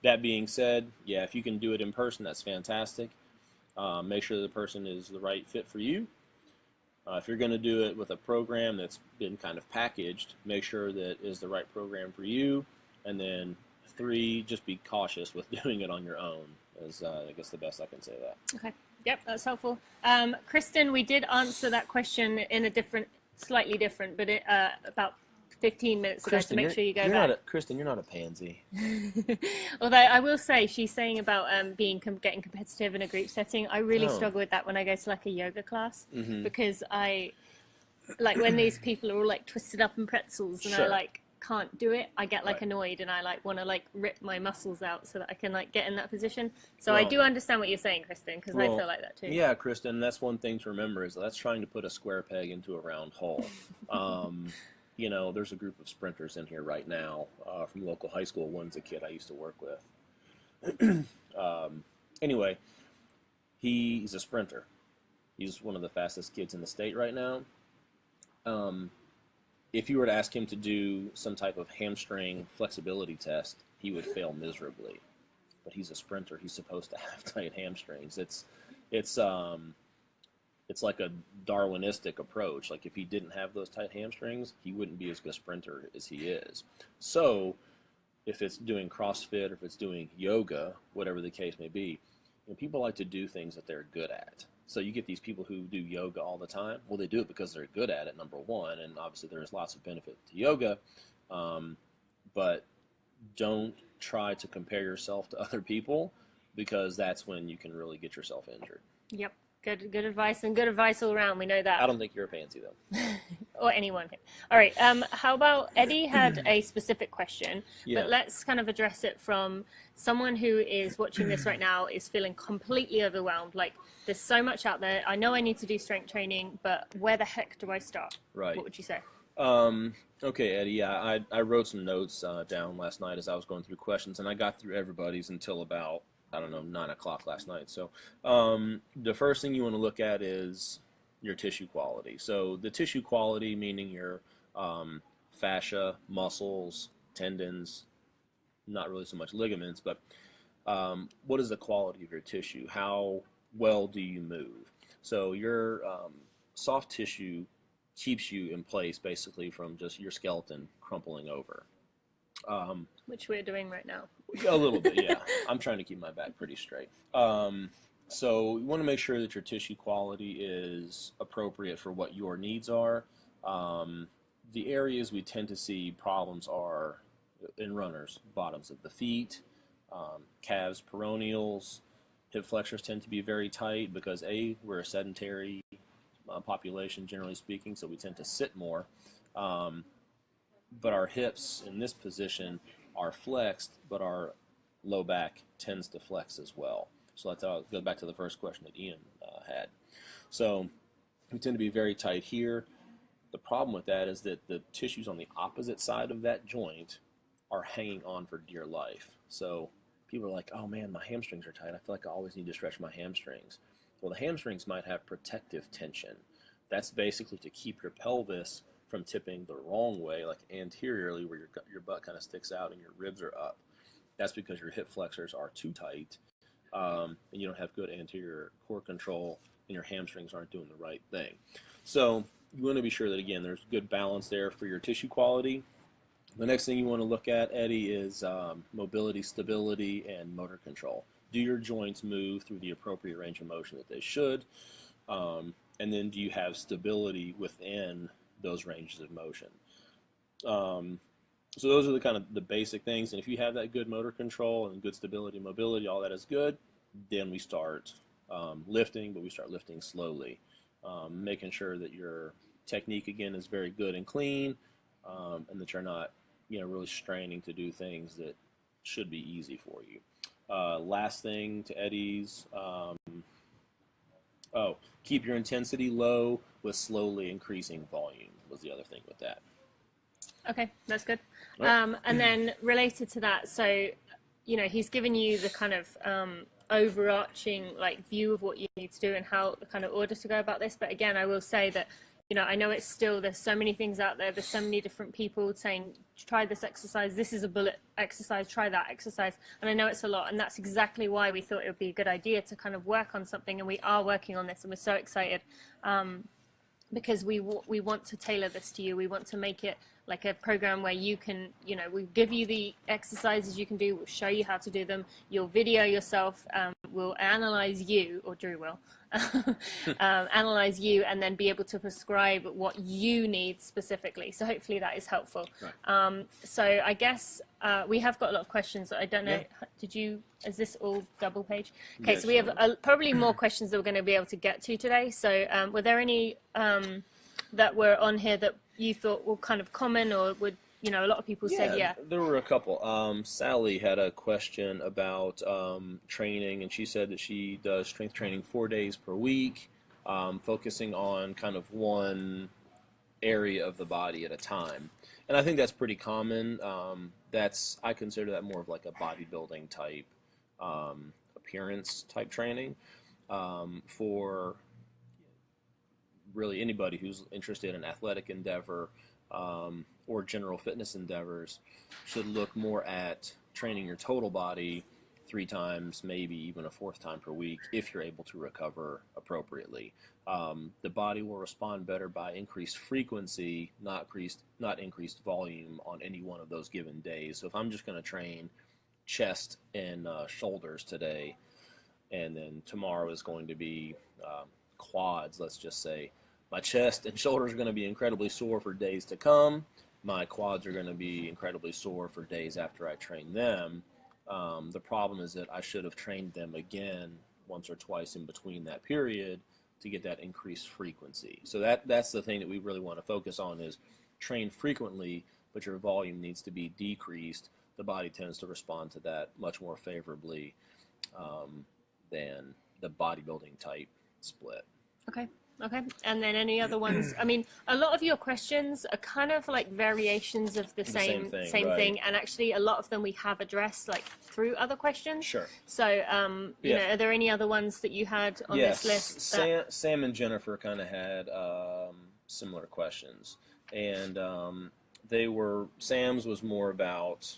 that being said, yeah, if you can do it in person, that's fantastic. Make sure the person is the right fit for you. If you're going to do it with a program that's been kind of packaged, make sure that is the right program for you. And then 3, just be cautious with doing it on your own, is I guess the best I can say that. Okay. Yep, that's helpful. Kristen, we did answer that question in a slightly different, but about 15 minutes ago, so make sure you go you're back. Kristen, you're not a pansy. Although I will say, she's saying about getting competitive in a group setting. I really struggle with that when I go to like a yoga class, because I like when these people are all like twisted up in pretzels and I like can't do it. I get like annoyed and I like want to like rip my muscles out so that I can like get in that position. So I do understand what you're saying, Kristen, because I feel like that too. Yeah, Kristen, that's one thing to remember is that's trying to put a square peg into a round hole. You know, there's a group of sprinters in here right now from local high school. One's a kid I used to work with. Anyway, he's a sprinter. He's one of the fastest kids in the state right now. If you were to ask him to do some type of hamstring flexibility test, he would fail miserably. But he's a sprinter. He's supposed to have tight hamstrings. It's like a Darwinistic approach. Like if he didn't have those tight hamstrings, he wouldn't be as good a sprinter as he is. So if it's doing CrossFit or if it's doing yoga, whatever the case may be, people like to do things that they're good at. So you get these people who do yoga all the time. Well, they do it because they're good at it, number one, and obviously there's lots of benefit to yoga, but don't try to compare yourself to other people, because that's when you can really get yourself injured. Yep. Good advice, and good advice all around. We know that. I don't think you're a pansy, though. Or anyone. All right. How about Eddie had a specific question, but let's kind of address it from someone who is watching this right now, is feeling completely overwhelmed. Like, there's so much out there. I know I need to do strength training, but where the heck do I start? Right. What would you say? Okay, Eddie. Yeah, I wrote some notes down last night as I was going through questions, and I got through everybody's until about, I don't know, 9 o'clock last night. So the first thing you want to look at is your tissue quality. So the tissue quality, meaning your fascia, muscles, tendons, not really so much ligaments, but what is the quality of your tissue? How well do you move? So your soft tissue keeps you in place basically from just your skeleton crumpling over. Which we're doing right now. A little bit, yeah. I'm trying to keep my back pretty straight. So you want to make sure that your tissue quality is appropriate for what your needs are. The areas we tend to see problems are in runners: bottoms of the feet, calves, peroneals. Hip flexors tend to be very tight because we're a sedentary population, generally speaking, so we tend to sit more. But our hips in this position are flexed, but our low back tends to flex as well. So let's go back to the first question that Ian had. So we tend to be very tight here. The problem with that is that the tissues on the opposite side of that joint are hanging on for dear life. So people are like, oh man, my hamstrings are tight. I feel like I always need to stretch my hamstrings. Well, the hamstrings might have protective tension. That's basically to keep your pelvis from tipping the wrong way, like anteriorly, where your butt kind of sticks out and your ribs are up. That's because your hip flexors are too tight, and you don't have good anterior core control, and your hamstrings aren't doing the right thing. So you want to be sure that, again, there's good balance there for your tissue quality. The next thing you want to look at, Eddie, is mobility, stability, and motor control. Do your joints move through the appropriate range of motion that they should? And then do you have stability within those ranges of motion? So those are the kind of the basic things. And if you have that good motor control and good stability and mobility, all that is good, then we start lifting, but we start lifting slowly, making sure that your technique, again, is very good and clean, and that you're not, really straining to do things that should be easy for you. Last thing to Eddie's, keep your intensity low with slowly increasing volume was the other thing with that. Okay, that's good. Right. And then related to that, so, he's given you the kind of overarching view of what you need to do and how the kind of order to go about this. But again, I will say that, I know it's still, there's so many things out there. There's so many different people saying, try this exercise. This is a bullet exercise. Try that exercise. And I know it's a lot. And that's exactly why we thought it would be a good idea to kind of work on something. And we are working on this, and we're so excited because we want to tailor this to you. We want to make it like a program where you can, we give you the exercises you can do. We'll show you how to do them. You'll video yourself. will analyze you, or Drew will, analyze you, and then be able to prescribe what you need specifically. So hopefully that is helpful. Right. So I guess we have got a lot of questions. I don't know, is this all double page? Okay, Yes, so we have probably more questions that we're going to be able to get to today. So were there any that were on here that you thought were kind of common, or would, a lot of people said, yeah. There were a couple. Sally had a question about training, and she said that she does strength training 4 days per week, focusing on kind of one area of the body at a time. And I think that's pretty common. I consider that more of like a bodybuilding type appearance type training for really anybody who's interested in athletic endeavor or general fitness endeavors should look more at training your total body 3 times, maybe even a 4th time per week if you're able to recover appropriately. The body will respond better by increased frequency, not increased volume on any one of those given days. So if I'm just going to train chest and shoulders today, and then tomorrow is going to be quads, let's just say, my chest and shoulders are going to be incredibly sore for days to come. My quads are going to be incredibly sore for days after I train them. The problem is that I should have trained them again once or twice in between that period to get that increased frequency. So that's the thing that we really want to focus on, is train frequently, but your volume needs to be decreased. The body tends to respond to that much more favorably than the bodybuilding type split. Okay. And then any other ones? I mean, a lot of your questions are kind of like variations of the same thing, and actually a lot of them we have addressed like through other questions. Sure. So, you know, are there any other ones that you had on this list? Sam and Jennifer kind of had similar questions, and Sam's was more about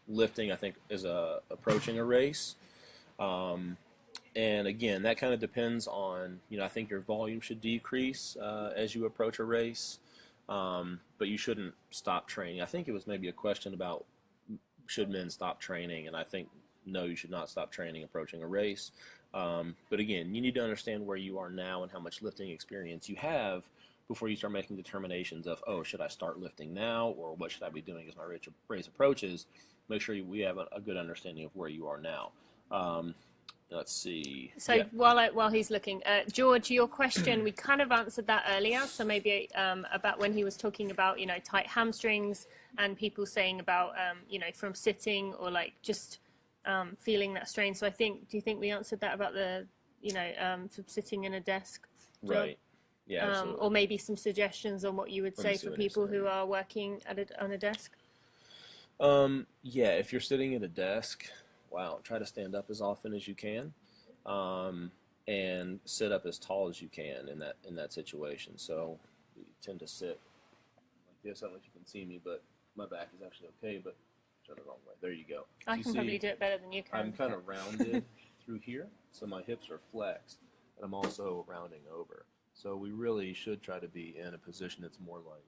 lifting, I think, as approaching a race. And again, that kind of depends on, I think your volume should decrease as you approach a race, but you shouldn't stop training. I think it was maybe a question about should men stop training, and I think no, you should not stop training approaching a race. But again, you need to understand where you are now and how much lifting experience you have before you start making determinations of, should I start lifting now, or what should I be doing as my race approaches. Make sure we have a good understanding of where you are now. Let's see. So while he's looking, George, your question, we kind of answered that earlier. So maybe about when he was talking about, tight hamstrings and people saying about, from sitting or like just feeling that strain. So do you think we answered that about the, from sitting in a desk? George? Right. Yeah, absolutely. Or maybe some suggestions on what you would say for people who are working on a desk? Yeah, if you're sitting at a desk, try to stand up as often as you can, and sit up as tall as you can in that situation. So we tend to sit like this. I don't know if you can see me, but my back is actually okay, but turn the wrong way. There you go. I can probably do it better than you can. I'm kind of rounded through here, so my hips are flexed, and I'm also rounding over. So we really should try to be in a position that's more like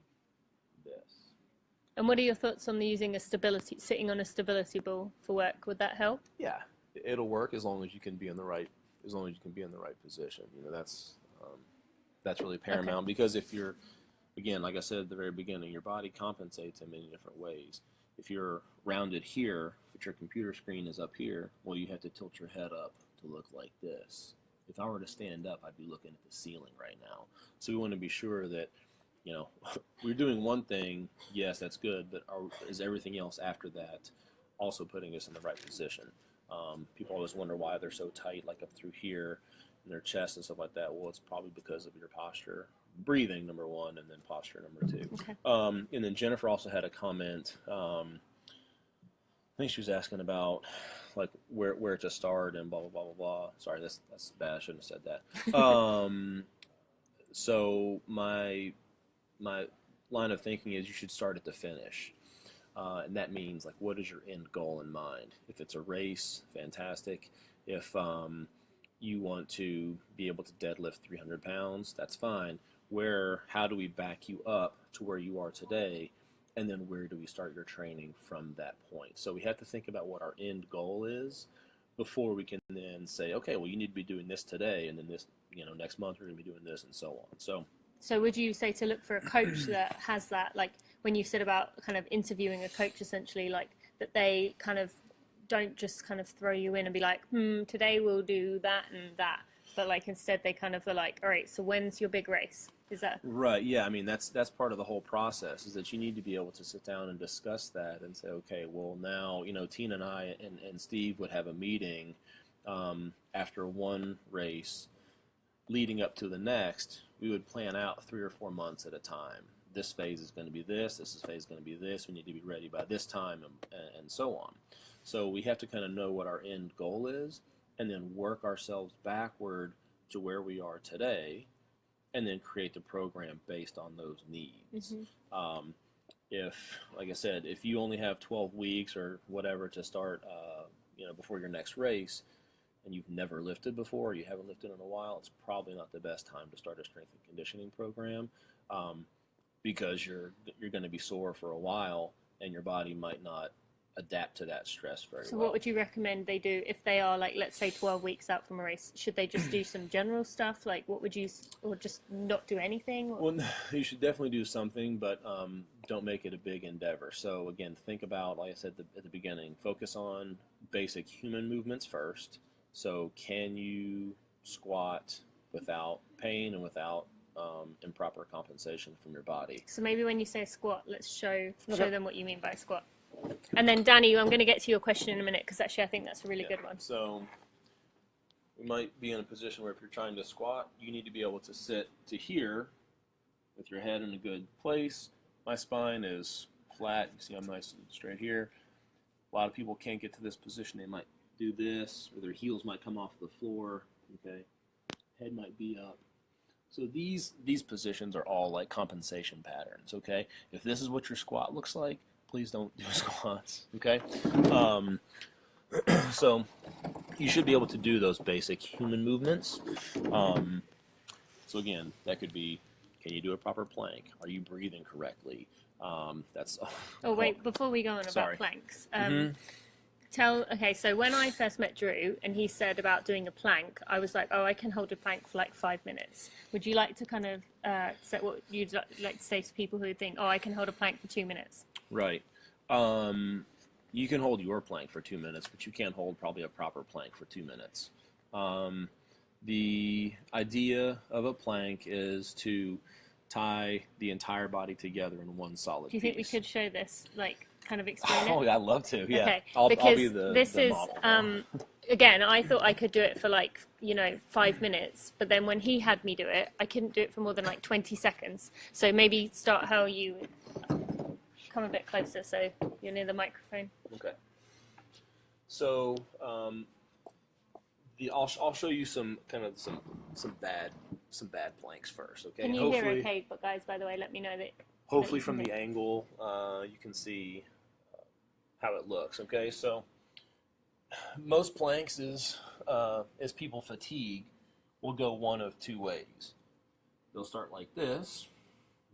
this. And what are your thoughts on sitting on a stability ball for work? Would that help? Yeah, it'll work as long as you can be in the right position. That's really paramount, because if you're, again, like I said at the very beginning, your body compensates in many different ways. If you're rounded here, but your computer screen is up here, well, you have to tilt your head up to look like this. If I were to stand up, I'd be looking at the ceiling right now. So we want to be sure that, we're doing one thing, yes, that's good, but is everything else after that also putting us in the right position? People always wonder why they're so tight, like up through here in their chest and stuff like that. Well, it's probably because of your posture. Breathing, number one, and then posture, number two. Okay. And then Jennifer also had a comment. I think she was asking about like where to start and blah, blah, blah, blah, blah. Sorry, that's bad. I shouldn't have said that. So my line of thinking is you should start at the finish. And that means, like, what is your end goal in mind? If it's a race, fantastic. If you want to be able to deadlift 300 pounds, that's fine. How do we back you up to where you are today? And then where do we start your training from that point? So we have to think about what our end goal is before we can then say, okay, well, you need to be doing this today, and then this, next month we're going to be doing this, and so on. So would you say to look for a coach that has that, like when you said about kind of interviewing a coach, essentially, like that they kind of don't just kind of throw you in and be like, today we'll do that and that, but like instead they kind of are like, all right, so when's your big race? Is that right? Yeah, I mean that's part of the whole process, is that you need to be able to sit down and discuss that and say, okay, well now Tina and I and Steve would have a meeting after one race leading up to the next. We would plan out 3 or 4 months at a time. This phase is going to be this phase is going to be this, we need to be ready by this time, and so on. So we have to kind of know what our end goal is, and then work ourselves backward to where we are today, and then create the program based on those needs. If, like I said, if you only have 12 weeks or whatever to start, before your next race, and you've never lifted before, or you haven't lifted in a while, it's probably not the best time to start a strength and conditioning program, because you're going to be sore for a while, and your body might not adapt to that stress very well. So what would you recommend they do if they are, like, let's say 12 weeks out from a race? Should they just do some general stuff? Like, what would you, or just not do anything? Or? Well, you should definitely do something, but don't make it a big endeavor. So again, think about, like I said at the beginning, focus on basic human movements first. So can you squat without pain and without improper compensation from your body? So maybe when you say squat, let's show them what you mean by squat. And then Danny, I'm going to get to your question in a minute, because actually I think that's a really good one. So we might be in a position where if you're trying to squat, you need to be able to sit to here with your head in a good place. My spine is flat. You see I'm nice and straight here. A lot of people can't get to this position. They might do this, or their heels might come off the floor. Okay, head might be up. So these positions are all like compensation patterns. Okay, if this is what your squat looks like, please don't do squats. Okay, so you should be able to do those basic human movements. So again, that could be, can you do a proper plank? Are you breathing correctly? That's. Oh wait, before we go on about planks. Okay, so when I first met Drew and he said about doing a plank, I was like, oh, I can hold a plank for like 5 minutes. Would you like to kind of say what you'd like to say to people who think, oh, I can hold a plank for 2 minutes? Right. You can hold your plank for 2 minutes, but you can't hold probably a proper plank for 2 minutes. The idea of a plank is to tie the entire body together in one solid piece. Do you think we could show this, like, kind of explain it? Oh, I'd love to, yeah. Okay, I'll because be the this is, model. Again, I thought I could do it for like, 5 minutes, but then when he had me do it, I couldn't do it for more than like 20 seconds. So maybe start how you come a bit closer so you're near the microphone. Okay. So, I'll show you some bad planks first. Okay. Can you hear okay? But guys, by the way, let me know that. Hopefully, from the angle, you can see how it looks. Okay. So, most planks is as people fatigue, will go one of two ways. They'll start like this.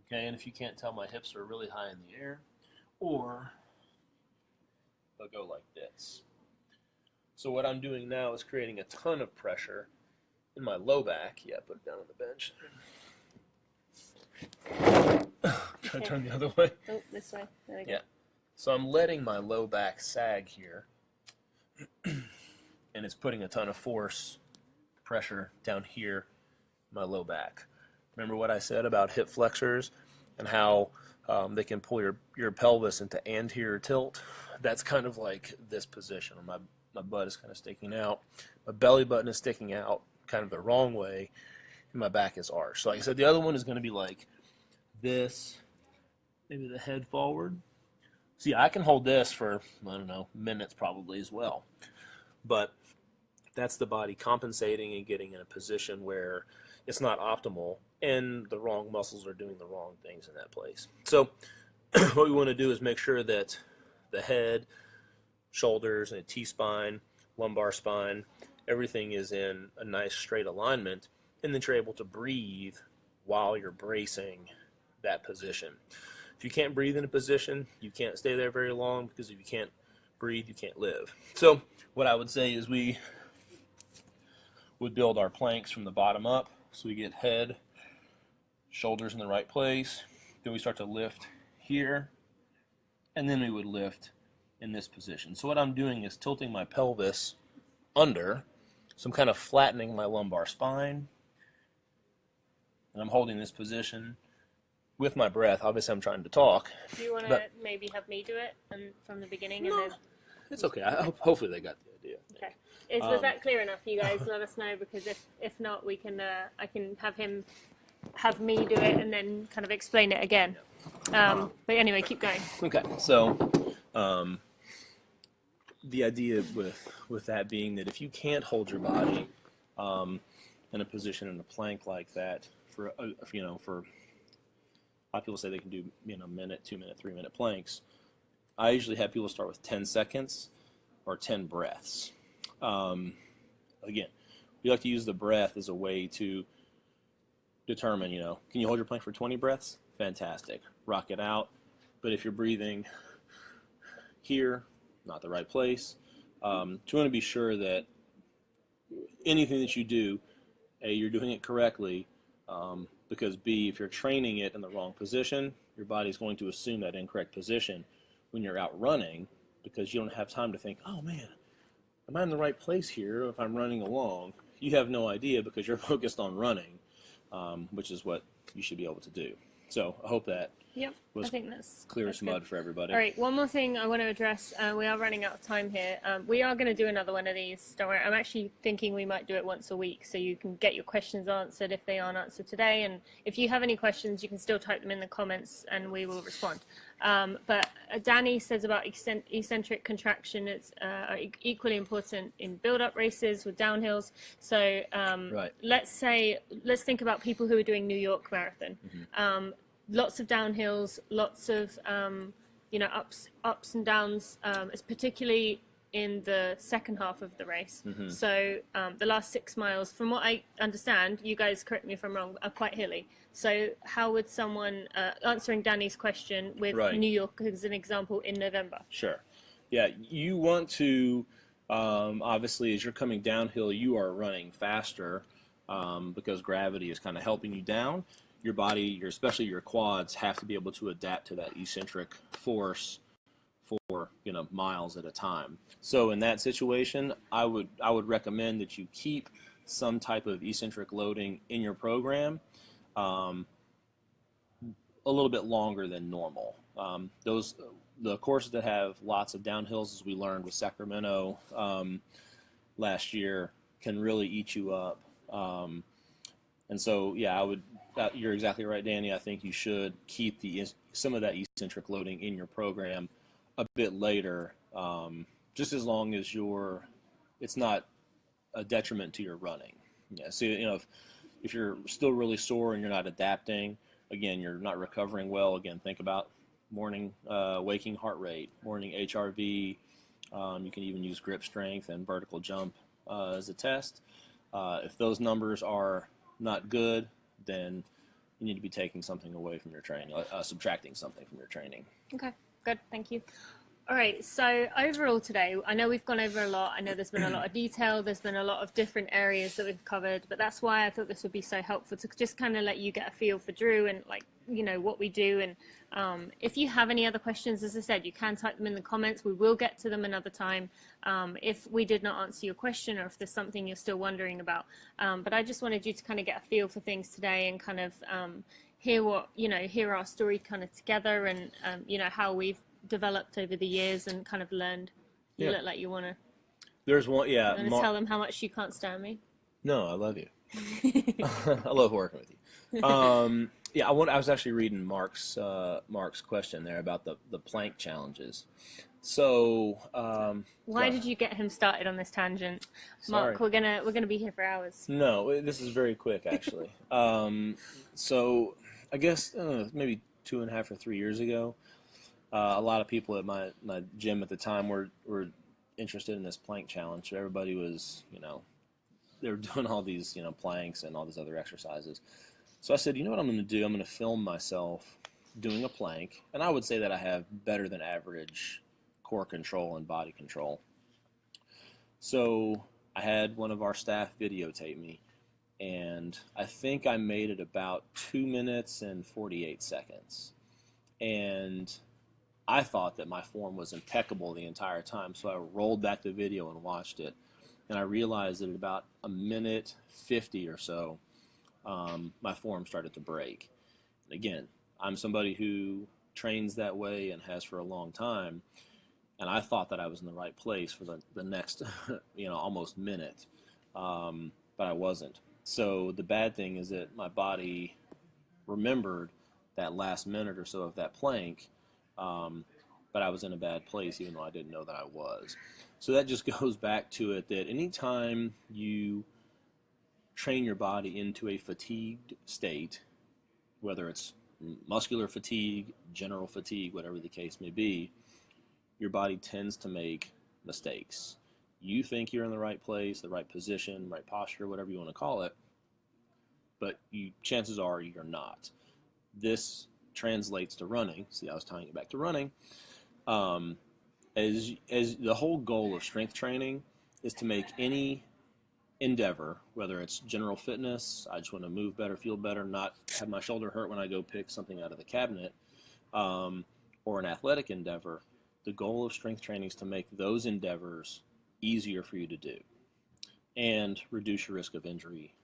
Okay. And if you can't tell, my hips are really high in the air, or they'll go like this. So what I'm doing now is creating a ton of pressure in my low back. Yeah, put it down on the bench. Try to turn the other way. Oh, this way. There we go. Yeah. So I'm letting my low back sag here, and it's putting a ton of pressure down here in my low back. Remember what I said about hip flexors and how they can pull your pelvis into anterior tilt? That's kind of like this position. My butt is kind of sticking out. My belly button is sticking out kind of the wrong way, and my back is arched. So like I said, the other one is going to be like this, maybe the head forward. See, I can hold this for, I don't know, minutes probably as well. But that's the body compensating and getting in a position where it's not optimal, and the wrong muscles are doing the wrong things in that place. So what we want to do is make sure that the head, shoulders, and T-spine, lumbar spine, everything is in a nice straight alignment, and then you're able to breathe while you're bracing that position. If you can't breathe in a position, you can't stay there very long, because if you can't breathe, you can't live. So what I would say is we would build our planks from the bottom up, so we get head, shoulders in the right place. Then we start to lift here, and then we would lift in this position. So what I'm doing is tilting my pelvis under, so I'm kind of flattening my lumbar spine, and I'm holding this position with my breath. Obviously, I'm trying to talk. Do you want to maybe have me do it from the beginning? No, and then... it's okay. Hopefully they got the idea. Okay. Was that clear enough? You guys let us know, because if not, we can I can have me do it and then kind of explain it again. But anyway, keep going. Okay. So the idea with that being that if you can't hold your body in a position in a plank like that for a lot of people say they can do minute, 2 minute, 3 minute planks. I usually have people start with 10 seconds or 10 breaths. Again, we like to use the breath as a way to determine, can you hold your plank for 20 breaths? Fantastic. Rock it out. But if you're breathing here, not the right place, you want to be sure that anything that you do, A, you're doing it correctly, because B, if you're training it in the wrong position, your body's going to assume that incorrect position when you're out running, because you don't have time to think, oh man, am I in the right place here if I'm running along? You have no idea because you're focused on running, which is what you should be able to do. So I hope that I think that's clear as mud for everybody. All right, one more thing I want to address. We are running out of time here. We are going to do another one of these. Don't worry, I'm actually thinking we might do it once a week, so you can get your questions answered if they aren't answered today. And if you have any questions, you can still type them in the comments and we will respond. But Danny says about eccentric contraction, it's equally important in build-up races with downhills. So Right. let's think about people who are doing New York Marathon. Mm-hmm. Lots of downhills, lots of ups and downs. It's particularly in the second half of the race. Mm-hmm. So the last 6 miles, from what I understand, you guys correct me if I'm wrong, are quite hilly. So how would someone, answering Danny's question with New York as an example in November? Sure. Yeah, you want to, obviously as you're coming downhill, you are running faster because gravity is kind of helping you down. Your body, especially your quads, have to be able to adapt to that eccentric force for miles at a time. So in that situation, I would recommend that you keep some type of eccentric loading in your program a little bit longer than normal. The courses that have lots of downhills, as we learned with Sacramento last year, can really eat you up. And so, yeah, you're exactly right, Danny. I think you should keep some of that eccentric loading in your program a bit later, just as long as it's not a detriment to your running. Yeah. So if you're still really sore and you're not adapting, again, you're not recovering well. Again, think about morning waking heart rate, morning HRV. You can even use grip strength and vertical jump as a test. If those numbers are not good, then you need to be taking something away from your training, subtracting something from your training. Okay, good, thank you. All right, so overall today, I know we've gone over a lot. I know there's been a lot of detail. There's been a lot of different areas that we've covered, but that's why I thought this would be so helpful to just kind of let you get a feel for Drew and what we do. And if you have any other questions, as I said, you can type them in the comments. We will get to them another time if we did not answer your question or if there's something you're still wondering about. But I just wanted you to kind of get a feel for things today and kind of hear our story kind of together and how we've developed over the years and kind of learned. You look like you want to. There's one, yeah. You want to tell them how much you can't stand me? No, I love you. I love working with you. Yeah, I was actually reading Mark's question there about the plank challenges. So why did you get him started on this tangent? Mark, we're gonna be here for hours. No, this is very quick actually. So I guess maybe 2.5 or 3 years ago, a lot of people at my gym at the time were interested in this plank challenge. Everybody was, they were doing all these, planks and all these other exercises. So I said, you know what I'm going to do? I'm going to film myself doing a plank. And I would say that I have better than average core control and body control. So I had one of our staff videotape me, and I think I made it about 2 minutes and 48 seconds. And I thought that my form was impeccable the entire time, so I rolled back the video and watched it. And I realized that at about a minute 50 or so, my form started to break. And again, I'm somebody who trains that way and has for a long time, and I thought that I was in the right place for the next, almost minute, but I wasn't. So the bad thing is that my body remembered that last minute or so of that plank, but I was in a bad place even though I didn't know that I was. So that just goes back to it that anytime you train your body into a fatigued state, whether it's muscular fatigue, general fatigue, whatever the case may be, your body tends to make mistakes. You think you're in the right place, the right position, right posture, whatever you want to call it, but chances are you're not. This translates to running. See, I was tying it back to running. As the whole goal of strength training is to make any endeavor, whether it's general fitness, I just want to move better, feel better, not have my shoulder hurt when I go pick something out of the cabinet, or an athletic endeavor, the goal of strength training is to make those endeavors easier for you to do and reduce your risk of injury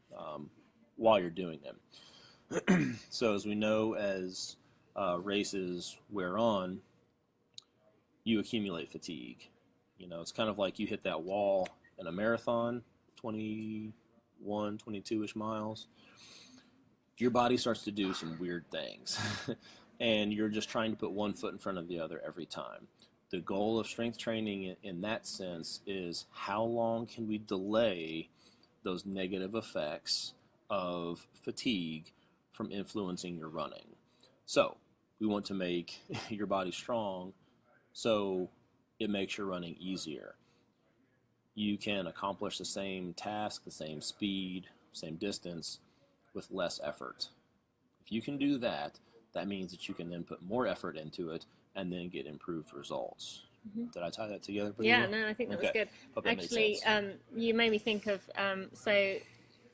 while you're doing them. So as we know, as races wear on, you accumulate fatigue. It's kind of like you hit that wall in a marathon, 21, 22-ish miles. Your body starts to do some weird things, and you're just trying to put one foot in front of the other every time. The goal of strength training in that sense is how long can we delay those negative effects of fatigue from influencing your running. So we want to make your body strong so it makes your running easier. You can accomplish the same task, the same speed, same distance with less effort. If you can do that, that means that you can then put more effort into it and then get improved results. Mm-hmm. Did I tie that together pretty well? No, I think that was good. Hope that Actually, you made me think of, so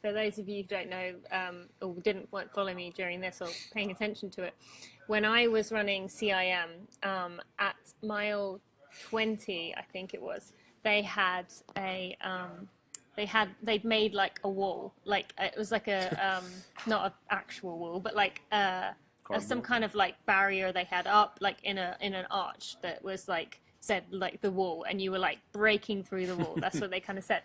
for those of you who don't know or didn't follow me during this or paying attention to it, when I was running CIM at mile 20, I think it was, they'd made like a wall, like it was like a not an actual wall, but like some kind of like barrier they had up, like in an arch that was like said like the wall, and you were like breaking through the wall. That's what they kind of said.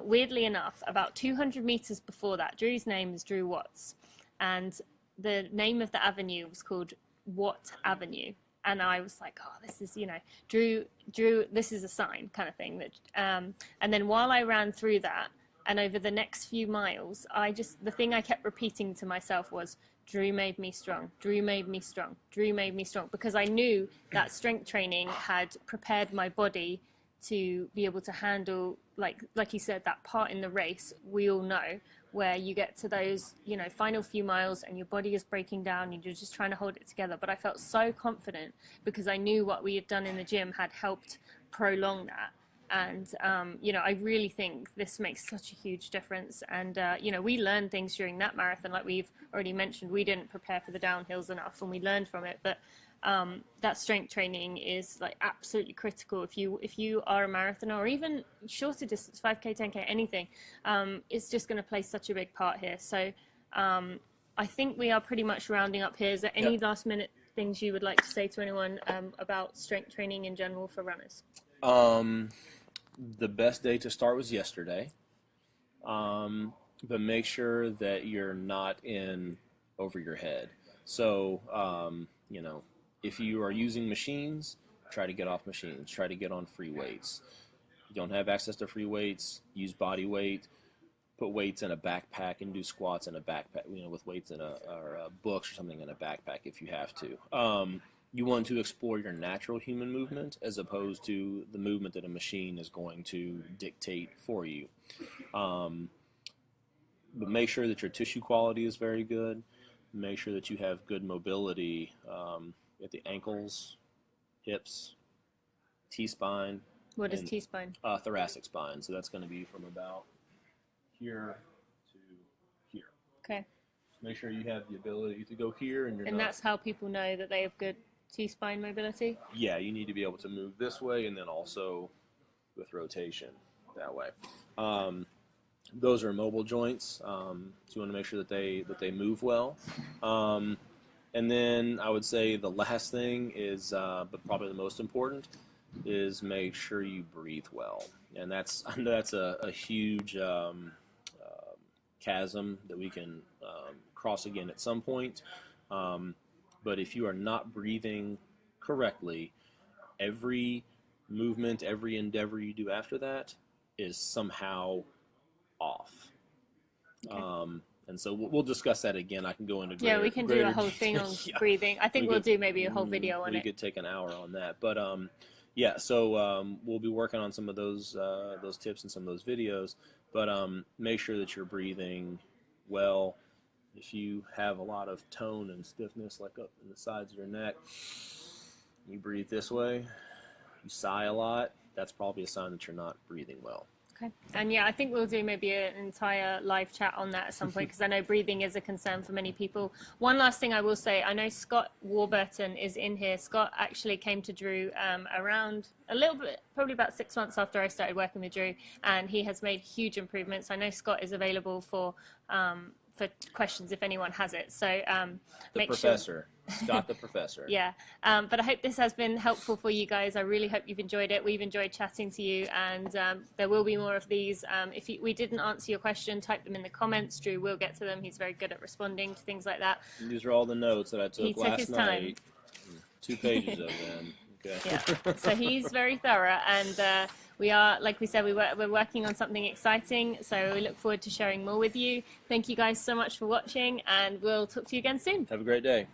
Weirdly enough, about 200 meters before that, Drew's name is Drew Watts, and the name of the avenue was called Watt Avenue. And I was like, oh, this is, Drew, this is a sign kind of thing. That, and then while I ran through that, and over the next few miles, the thing I kept repeating to myself was, Drew made me strong, Drew made me strong, Drew made me strong. Because I knew that strength training had prepared my body to be able to handle, like you said, that part in the race, we all know, where you get to those, final few miles and your body is breaking down and you're just trying to hold it together. But I felt so confident because I knew what we had done in the gym had helped prolong that. And, I really think this makes such a huge difference. And, we learned things during that marathon, like we've already mentioned. We didn't prepare for the downhills enough and we learned from it. But that strength training is like absolutely critical if you are a marathoner or even shorter distance, 5K, 10K, anything. It's just going to play such a big part here. So I think we are pretty much rounding up here. Is there any last minute things you would like to say to anyone about strength training in general for runners? The best day to start was yesterday, but make sure that you're not in over your head. So if you are using machines, try to get off machines. Try to get on free weights. If you don't have access to free weights, use body weight. Put weights in a backpack and do squats in a backpack, with weights in or books or something in a backpack if you have to. You want to explore your natural human movement as opposed to the movement that a machine is going to dictate for you. But make sure that your tissue quality is very good. Make sure that you have good mobility at the ankles, hips, T-spine. What is and T-spine? thoracic spine. So that's going to be from about here to here. Okay. Make sure you have the ability to go here, and And that's how people know that they have good T-spine mobility? Yeah, you need to be able to move this way, and then also with rotation that way. Those are mobile joints, so you want to make sure that they move well. And then I would say the last thing is, but probably the most important, is make sure you breathe well. And I know that's a huge chasm that we can cross again at some point. But if you are not breathing correctly, every movement, every endeavor you do after that is somehow off. Okay. And so we'll discuss that again. I can go into we can do a whole thing on breathing. I think we'll do maybe a whole video on it. We could take an hour on that. But yeah, so we'll be working on some of those tips and some of those videos. But make sure that you're breathing well. If you have a lot of tone and stiffness, like up in the sides of your neck, you breathe this way, you sigh a lot, that's probably a sign that you're not breathing well. Okay. And yeah, I think we'll do maybe an entire live chat on that at some point, because I know breathing is a concern for many people. One last thing I will say, I know Scott Warburton is in here. Scott actually came to Drew around a little bit, probably about 6 months after I started working with Drew, and he has made huge improvements. I know Scott is available for questions if anyone has it. So the professor. Scott the professor. Yeah, but I hope this has been helpful for you guys. I really hope you've enjoyed it. We've enjoyed chatting to you, and there will be more of these. If we didn't answer your question, type them in the comments. Drew will get to them. He's very good at responding to things like that. These are all the notes that I took last night. Time. 2 pages of them. Okay. Yeah. So he's very thorough, and we are, like we said, we're working on something exciting. So we look forward to sharing more with you. Thank you guys so much for watching, and we'll talk to you again soon. Have a great day.